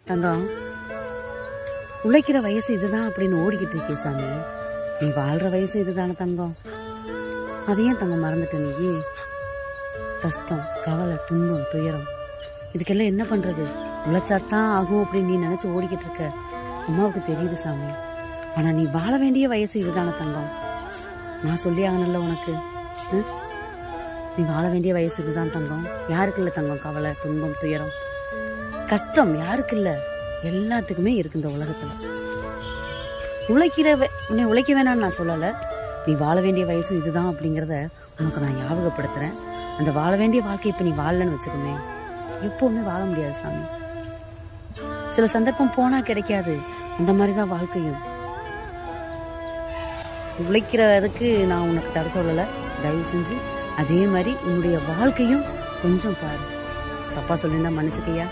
தங்கம், உழைக்கிற வயசு இதுதான் அப்படின்னு ஓடிக்கிட்டு இருக்கே சாமி. நீ வாழ்ற வயசு இதுதானே தங்கம். அதையும் தங்கம் மறந்துட்ட நீ. கஷ்டம், கவலை, துன்பம், துயரம், இதுக்கெல்லாம் என்ன பண்றது? உழைச்சாத்தான் ஆகும் அப்படின்னு நீ நினைச்சு ஓடிக்கிட்டு இருக்க. அம்மாவுக்கு தெரியுது சாமி. ஆனா நீ வாழ வேண்டிய வயசு இதுதானே தங்கம். நான் சொல்லி ஆகணும்ல உனக்கு. நீ வாழ வேண்டிய வயசு இதுதான் தங்கம். யாருக்கு இல்லை தங்கம் கவலை, துன்பம், துயரம், கஷ்டம்? யாருக்கு இல்லை? எல்லாத்துக்குமே இருக்கு இந்த உலகத்துல. உன்னை உழைக்க வேணான்னு நான் சொல்லலை. நீ வாழ வேண்டிய வயசு இதுதான் அப்படிங்கிறத உனக்கு நான் ஞாபகப்படுத்துறேன். அந்த வாழ வேண்டிய வாழ்க்கை இப்போ நீ வாழலன்னு வச்சுக்கோமே, எப்பவுமே வாழ முடியாது சாமி. சில சந்தர்ப்பம் போனா கிடைக்காது. அந்த மாதிரிதான் வாழ்க்கையும். உழைக்கிறதுக்கு நான் உனக்கு தர சொல்லலை. தயவு செஞ்சு அதே மாதிரி உன்னுடைய வாழ்க்கையும் கொஞ்சம் பாரு. தப்பா சொல்லியிருந்தா மன்னிச்சுக்கையா.